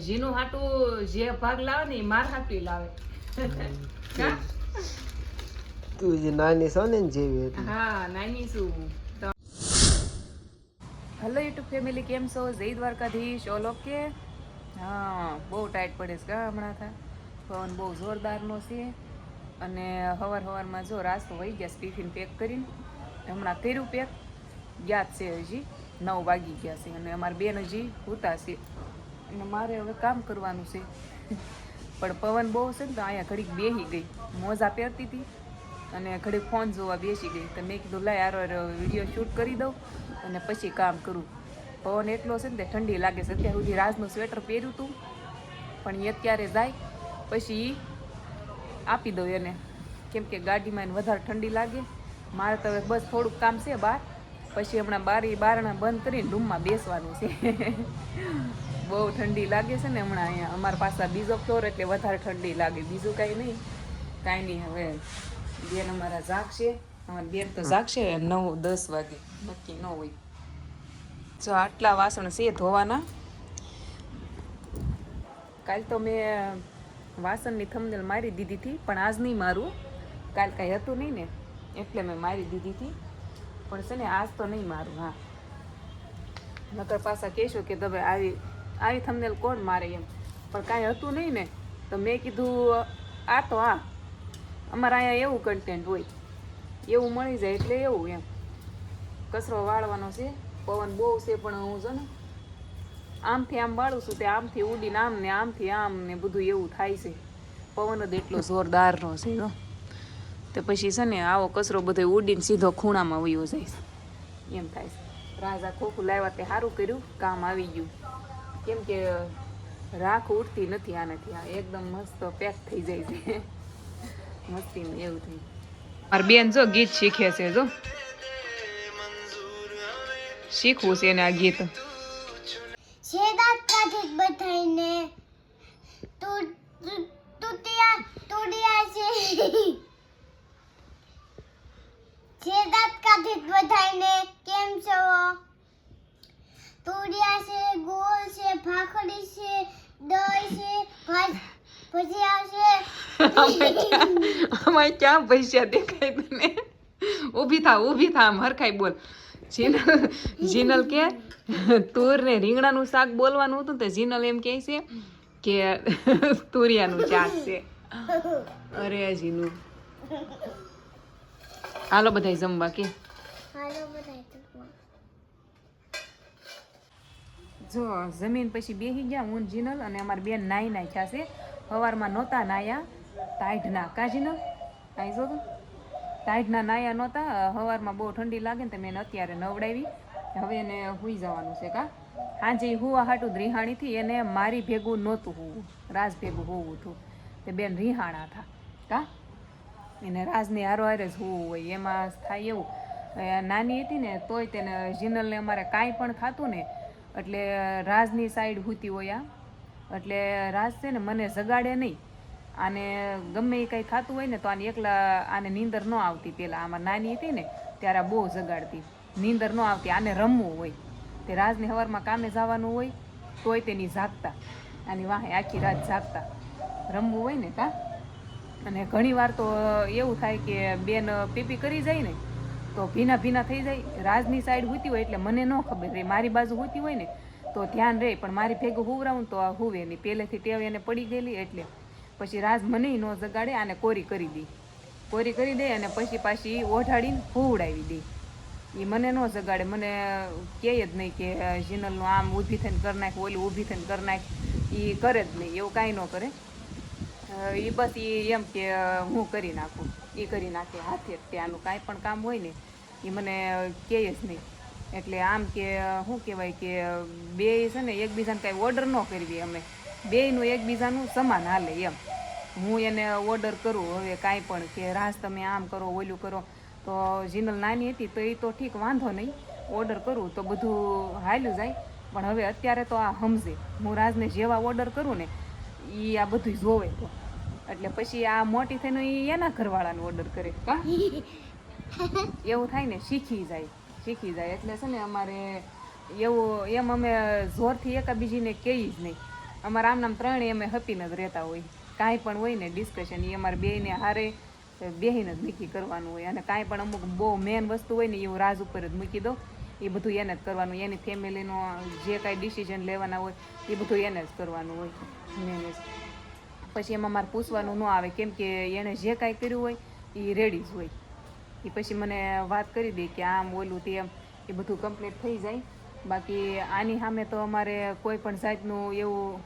જીનું હાટું જે ભાગ લાવે ને માર હાટું લાવે. તું જે નાની છો ને જેવી. હા નાની છું. હેલો યુટ્યુબ ફેમિલી, કેમ છો? જય દ્વારકાધીશ. All okay? હા, બહુ ટાઈટ પડે છે કા હમણાં થા. પવન બહુ જોરદારનો છે અને સવારમાં જો રાસ્તો વહી ગયા ટિફિન પેક કરીને. હમણાં કર્યું પેક, યાદ છે હજી 9 વાગી ગયા છે અને અમારી બેન હજી સૂતા છે અને મારે હવે કામ કરવાનું છે. પણ પવન બહુ છે ને તો અહીંયા ઘડીક બેસી ગઈ, મોજા પહેરતી હતી અને ઘડીક ફોન જોવા બેસી ગઈ. તો મેં કીધું લાય યાર વિડીયો શૂટ કરી દઉં અને પછી કામ કરું. પવન એટલો છે ને તે ઠંડી લાગે છે. અત્યાર સુધી રાજનું સ્વેટર પહેર્યું હતું પણ એ અત્યારે જાય પછી આપી દઉં એને, કેમ કે ગાડીમાં એને વધારે ઠંડી લાગે. મારે તો હવે બસ થોડુંક કામ છે બહાર, પછી હમણાં બારણા બંધ કરીને રૂમમાં બેસવાનું છે. બહુ ઠંડી લાગે છે ને હમણાં અહીંયા અમારા પાસે બીજો ફ્લોર એટલે વધારે ઠંડી લાગે, બીજું કાંઈ નહીં. હવે બેન અમારા જાગશે, અમારી બેન તો જાગશે 9-10 વાગે, નક્કી ન હોય. જો આટલા વાસણ છે ધોવાના. કાલ તો મેં વાસણની થંબનેલ મારી દીધી હતી પણ આજ નહીં મારું. કાલ કાંઈ હતું નહીં ને એટલે મેં મારી દીધી હતી, પણ છે ને આજ તો નહીં મારું. હા, નકર પાછા કહેશો કે તમે આવી થંબનેલ કોણ મારે એમ, પણ કાંઈ હતું નહીં ને તો મેં કીધું આ તો અમારે અહીંયા એવું કન્ટેન્ટ હોય, એવું મળી જાય એટલે એવું એમ. કચરો વાળવાનો છે, પવન બહુ છે પણ હું જો ને આમથી આમ વાળું છું તે આમથી ઉડીને આમ ને આમથી આમ ને બધું એવું થાય છે. પવન જ એટલો જોરદારનો છે જો. તો પછી છે ને આવો કચરો બધો ઉડીને સીધો ખૂણામાં વયો જાય છે એમ થાય છે. રાજા ખોખું લાવ્યા તે સારું કર્યું, કામ આવી ગયું. કેમ કે રાખ ઉઠતી નથી આનાથી, આ એકદમ મસ્ત પેક થઈ જાય છે. મસ્તીનું એવું થઈ. મારી બેન જો ગીત શીખે છે, જો શીખવું છે એને આ ગીત. દાંત કાઢી બધાઈને તૂટ્યા છે દાંત કાઢી બધાઈને કેમ છો? તૂટ્યા છે, ગોળ છે, ભાખરી છે, દહીં છે, ભજીયા છે. આમાં ક્યાં પૈસા દેખાય તને? ઊભી થા આમ હરખાઈ બોલ. જીનલ કે તુર ને રીંગણાનું શાક બોલવાનું હતું તો જીનલ એમ કહે છે કે તુરિયાનું શાક છે. અરે જીનુ, હાલો બધાય જમવા કે. જો જમીન પછી બેસી ગયા હું જીનલ અને અમારી બેન નાઈ નાખ્યા છે. સવારમાં નહોતા નાયા ટાઈઢના, કા જીનલ? આઈ જો તો ટાઈઢના નાયા નહોતા. સવારમાં બહુ ઠંડી લાગે ને તો મેં અત્યારે નવડાવી. હવે એને સૂઈ જવાનું છે કા. સાંજે હુવા હાટું રીહાણી થી, એને મારી ભેગું નહોતું હોવું, રાજ ભેગું હોવું હતું. તે બેન રીહાણા હતા કા, એને રાજની હારે જ હોવું હોય. એમાં થાય એવું, નાની હતી ને તોય તેને જીનલને અમારે કાંઈ પણ થતું ને એટલે રાજની સાઈડ સૂતી હોય એટલે રાજ છે ને મને જગાડે નહીં. આને ગમે એ કંઈ થતું હોય ને તો આને એકલા આને નીંદર ન આવતી. પહેલાં આમાં નાની હતી ને ત્યારે બહુ જગાડતી, નીંદર ન આવતી. આને રમવું હોય તે રાજને સવારમાં કામે જવાનું હોય તોય તેની જાગતા, આની વાહે આખી રાત જાગતા, રમવું હોય ને કા. અને ઘણી વાર તો એવું થાય કે બેન પીપી કરી જાય ને તો ભીના થઈ જાય. રાજની સાઈડ સૂતી હોય એટલે મને ન ખબર રહે, મારી બાજુ સૂતી હોય ને તો ધ્યાન રહે, પણ મારી ભેગું હુવરાવું તો આ હુવે નહીં. પહેલેથી ટેવ એને પડી ગયેલી એટલે પછી રાજ મને ન જગાડે, આને કોરી કરી દે અને પછી પાછી ઓઢાડીને હુવડાવી દે. એ મને ન જગાડે, મને કહે જ નહીં કે જીનલનું આમ ઊભી થઈને કરી નાખ, ઓલી ઊભી થઈને કરી નાખ. એ કરે જ નહીં, એવું કાંઈ ન કરે. એ બસ એ એમ કે હું કરી નાખું, એ કરી નાખે હાથે જ. ત્યાંનું કાંઈ પણ કામ હોય ને એ મને કહે જ નહીં. એટલે આમ કે શું કહેવાય કે બે છે ને એકબીજાને કાંઈ ઓર્ડર ન કરવી, અમે બેયનું એકબીજાનું સમાન હાલે એમ. હું એને ઓર્ડર કરું હવે કાંઈ પણ કે રાજ તમે આમ કરો, ઓલું કરો. તો જીનલ નાની હતી તો એ તો ઠીક, વાંધો નહીં, ઓર્ડર કરું તો બધું હાલ્યું જાય. પણ હવે અત્યારે તો આ સમજે, હું રાજને જેવા ઓર્ડર કરું ને એ આ બધું જોવે તો એટલે પછી આ મોટી થઈને એ એના ઘરવાળાને ઓર્ડર કરે કા. એવું થાય ને, શીખી જાય. એટલે છે ને અમારે એવું એમ અમે જોરથી એકાબીજીને કહીએ જ નહીં. અમારા આમ નામ ત્રણેય અમે હપીને જ રહેતા હોય. કાંઈ પણ હોય ને ડિસ્કશન એ અમારે બેયને હારે બેહીને જ નક્કી કરવાનું હોય. અને કાંઈ પણ અમુક બહુ મેન વસ્તુ હોય ને એ હું રાજ ઉપર જ મૂકી દઉં. એ બધું એને જ કરવાનું. એની ફેમિલીનો જે કાંઈ ડિસિઝન લેવાના હોય એ બધું એને જ કરવાનું હોય મેનેજ. પછી એમાં મારે પૂછવાનું ન આવે, કેમ કે એણે જે કાંઈ કર્યું હોય એ રેડી જ હોય. એ પછી મને વાત કરી દે કે આમ ઓલું તેમ, એ બધું કમ્પ્લીટ થઈ જાય. બાકી આની સામે તો અમારે કોઈ પણ જાતનું એવું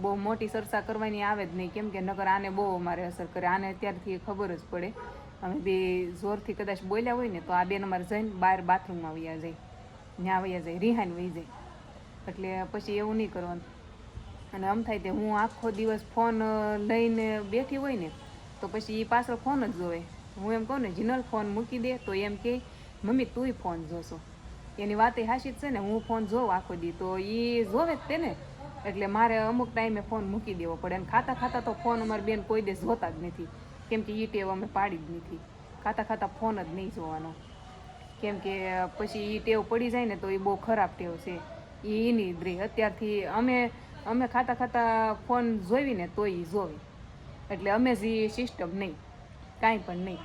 બહુ મોટી ચર્ચા કરવાની આવે જ નહીં, કેમ કે નકર આને બહુ અમારે અસર કરે. આને અત્યારથી ખબર જ પડે. અમે બે જોરથી કદાચ બોલ્યા હોય ને તો આ બેન અમારે જઈને બહાર બાથરૂમમાં વયા જાય, ત્યાં વયા જાય, રિહાઈને વહી જાય. એટલે પછી એવું નહીં કરવાનું. અને આમ થાય તે હું આખો દિવસ ફોન લઈને બેઠી હોય ને તો પછી એ પાછળ ફોન જ જોવે. હું એમ કહું ને જીનલ ફોન મૂકી દે તો એમ કે મમ્મી તુંય ફોન જોશો. એની વાત એ હાશી જ છે ને, હું ફોન જોઉં આખો દી તો એ જોવે જ તેને. એટલે મારે અમુક ટાઈમે ફોન મૂકી દેવો પડે. અને ખાતા ખાતા તો ફોન અમારી બેન કોઈ દિવસ જોતા જ નથી, કેમ કે એ ટેવ અમે પાડી જ નથી. ખાતા ખાતા ફોન જ નહીં જોવાનો, કેમ કે પછી એ ટેવ પડી જાય ને તો એ બહુ ખરાબ ટેવ છે. એ એની જ રહી. અત્યારથી અમે ખાતા ખાતા ફોન જોઈને તો એ જોવે. એટલે અમે જ એ સિસ્ટમ નહીં, કાંઈ પણ નહીં.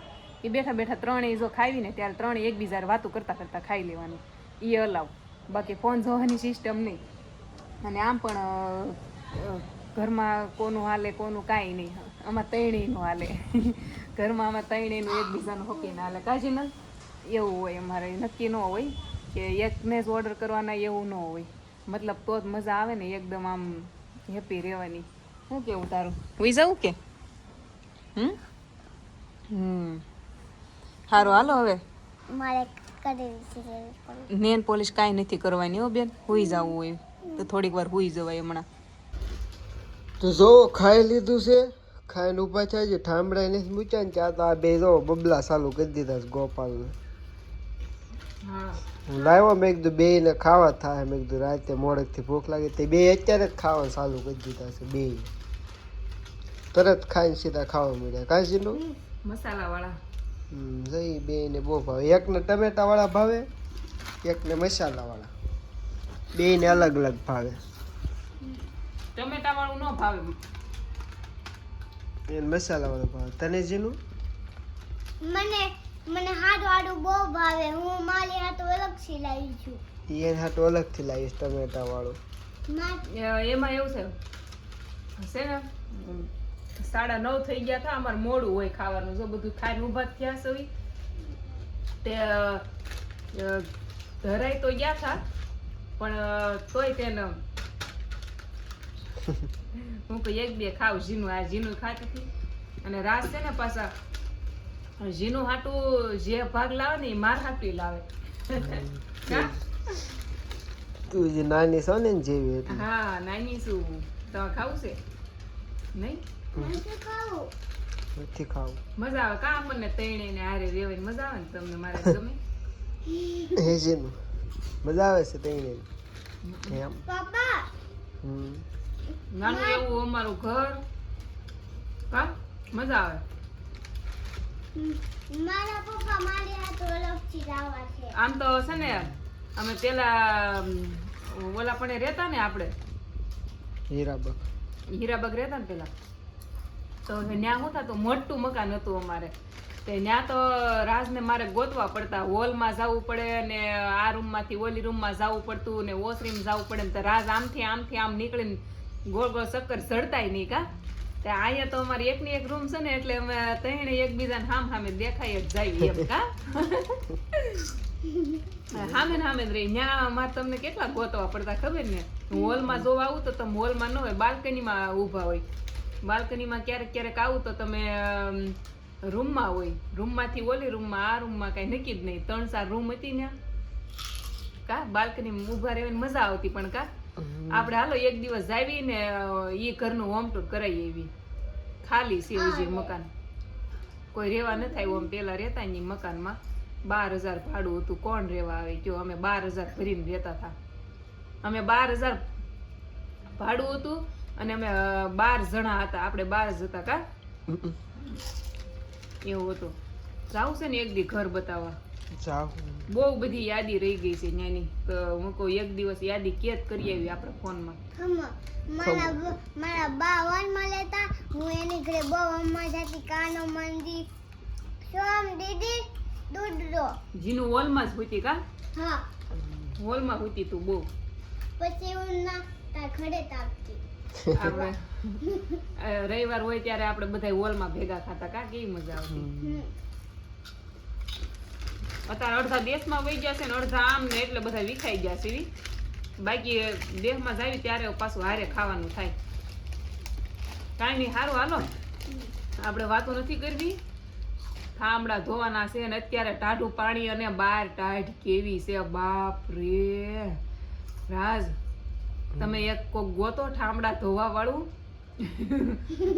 એ બેઠા બેઠા ત્રણેય જો ખાવી ને ત્યારે ત્રણેય એકબીજા વાતો કરતાં કરતાં ખાઈ લેવાની, એ અલાવ. બાકી ફોન જોવાની સિસ્ટમ નહીં. અને આમ પણ ઘરમાં કોનું હાલે કોનું કાંઈ નહીં. આમાં તૈણીનું હાલે ઘરમાં આમાં તૈણીનું એકબીજાનું હોકીને હાલે. કાજીનલ એવું હોય અમારે, નક્કી ન હોય કે એકને જ ઓર્ડર કરવાના, એવું ન હોય. મતલબ તો જ મજા આવે ને એકદમ આમ હેપી રહેવાની. શું કેવું તારું? હોઈ જવું કે સારું હાલો હવે મારે કરી નેલ પોલિશ કાંઈ નથી કરવાની હો બેન. હોઈ જવું હોય તો થોડીક વાર હોઈ જવાય હમણાં. તો જો ખાઈ લીધું છે, ખાઈને ઊભા થાય છે, ઠામડા નથી મૂક્યા ને ત્યાં તો આ બે જો બબલા ચાલુ કરી દીધા છે ગોપાલને. હા હું લાવ્યો, મેં કીધું બે ને ખાવા થાય. મેં કીધું રાતે મોડેકથી ભૂખ લાગી તે બે અત્યારે જ ખાવાનું ચાલુ કરી દીધા છે. બે તરત ખાઈને સીધા ખાવા મળ્યા. કાશીનું મસાલા વાળા જઈ બે ને બહુ ભાવે. એકને ટમેટા વાળા ભાવે, એકને મસાલા વાળા. બે ને અલગ અલગ ભાવે. ટમેટા વાળું ન ભાવે, એને મસાલા વાળું ભાવે. તને જીનું? મને હાડવાળું બહુ ભાવે. હું મારી હાથ અલગથી લાવી છું. એને હાટું અલગથી લાવીશ ટમેટા વાળું. એમાં એવું છે ને 9:30 થઈ ગયા હતા. અમારે મોડું હોય ખાવાનું. જો બધું ખાઈને ઊભા થયા છે તે ધરાઈ તો ગયા હતા, પણ તોય તેને હું તો એક બે ખાવ. જીનું આ જીનું ખાતી હતી. અને રાસ છે ને પાછા જીનું હાટું જે ભાગ લાવે ને એ માર હાટું લાવે. તું જે નાની છો ને જેવી એટલે. હા નાની શું તમે ખાવું છે નહીં? નથી ખાવું. નથી ખાવું. મજા આવે કા આપણને તૈણે ને હારે રેવાની મજા આવે ને. તમને મારે ગમે હે જીનું મજા આવે છે તઈને એમ. પપ્પા નાનું એવું અમારું ઘર, કા મજા આવે. મારા પપ્પા મારી હાથ અલગથી લાવવા છે. આમ તો છે ને અમે પેલા ઓલા પણ રહેતા ને આપણે હીરાબગ રહેતા ને પેલા, તો ત્યાં શું થતું મોટું મકાન હતું અમારે. તે ત્યાં તો રાજને મારે ગોતવા પડતા. હોલમાં જવું પડે ને આ રૂમમાંથી ઓલી રૂમમાં જવું પડતું ને ઓસરીમાં જવું પડે ને. તો રાજ આમથી આમ નીકળીને ગોળ ગોળ ચક્કર ચડતાય નહીં કા. તે અહીંયા તો અમારી એકની એક રૂમ છે ને એટલે અમે ત્રણે એકબીજાને સામે દેખાય જ જાય એમ કા. સામે જ રહી. ત્યાં અમારે તમને કેટલા ગોતવા પડતા ખબર ને. હોલમાં જોવા આવું તો તમે હોલમાં ન હોય, બાલ્કનીમાં ઊભા હોય. બાલ્કનીમાં ક્યારેક આવું તો તમે રૂમમાં હોય. રૂમમાંથી ઓલી રૂમમાં આ રૂમમાં કઈ નક્કી જ નહીં. 3-4 રૂમ હતી ને કા. બાલ્કનીમાં ઊભા રહેવાની મજા આવતી. પણ કા આપણે હાલો એક દિવસ જાવી ને એ ઘરનું હોમ ટૂર કરાવી એવી. ખાલી છે જે મકાન, કોઈ રેવા ન થાય. ઓમ પેલા રહેતા ને મકાનમાં 12,000 ભાડું હતું. કોણ રેવા આવે કયો? અમે 12,000 ભરીને રહેતા હતા. અમે 12,000 ભાડું હતું અને અમે 12 જણા હતા. આપણે 12 જ હતા કા. એવું હતું. જાવું છે ને એક દી ઘર બતાવવા. જાવ બહુ બધી યાદી રહી ગઈ છે ત્યાંની. તો હું કહું એક દિવસ યાદી કેદ કરી આવી આપણે ફોનમાં. મારા બા વનમાં લેતા, હું એની ઘરે બહુ અમ્મા જતી. કાનો મંદિર, સોમ દીદી, દૂધરો. જીનું હોલમાં જ હોતી કા? હા, હોલમાં હોતી તું બહુ. પછી હું ના તાર ઘરે તાપતી. આપણે રવિવાર હોય ત્યારે આપણે બધા હોલમાં ભેગા ખાતા કા, કેવી મજા આવતી. અત્યારે અડધા દેશમાં વહી જશે ને અડધા આમ ને એટલે બધા વિખાઈ જશે. બાકી દેશમાં જાવી ત્યારે પાછું હારે ખાવાનું થાય. કાંઈ નહીં, સારું હાલો, આપણે વાતો નથી કરવી. થાંભળા ધોવાના છે ને અત્યારે ટાઢું પાણી અને બાર ટાઢ કેવી છે બાપ રે. રાજ તમે એક કોક ગોતો ઠામડા ધોવા વાળું.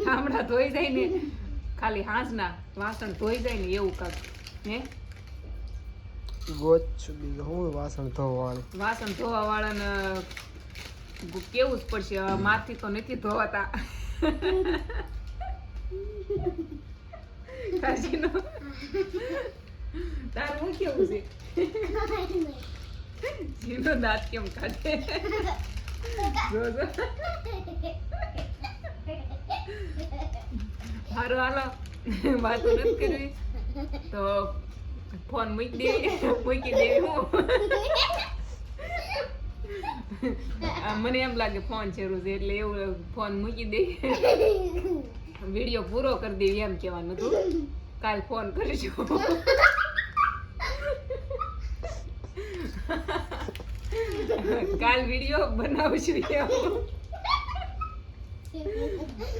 ઠામડા ધોઈ જાય ને ખાલી હાંસના વાસણ ધોઈ જાય ને એવું કાક. હે ગોચ બીજું હું વાસણ ધોવાળું. વાસણ ધોવા વાળાને કેવું જ પડશે. મારથી તો નથી ધોવાતા. કાશીનો તારું હું કેવું છે? જીનો દાંત કેમ કાઢે? જોજો. હારું હાલો, વાતો નથી કરવી તો ફોન મૂકી દેવી હું. મને એમ લાગે ફોન જરૂર છે એટલે એવું ફોન મૂકી દે. વિડીયો પૂરો કરી દેવી એમ કહેવાનું હતું. કાલ ફોન કરીશું. કાલ વિડીયો બનાવશું એમ.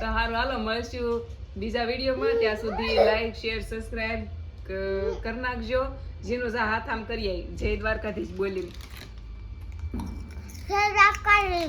તો હારું હાલો, મળશું બીજા વિડીયોમાં. ત્યાં સુધી લાઈક શેર સબસ્ક્રાઈબ કરી નાખજો. જેનું હાથ આમ કરી આવી. જય દ્વારકાધીશ બોલી. સબસ્ક્રાઇબ કરી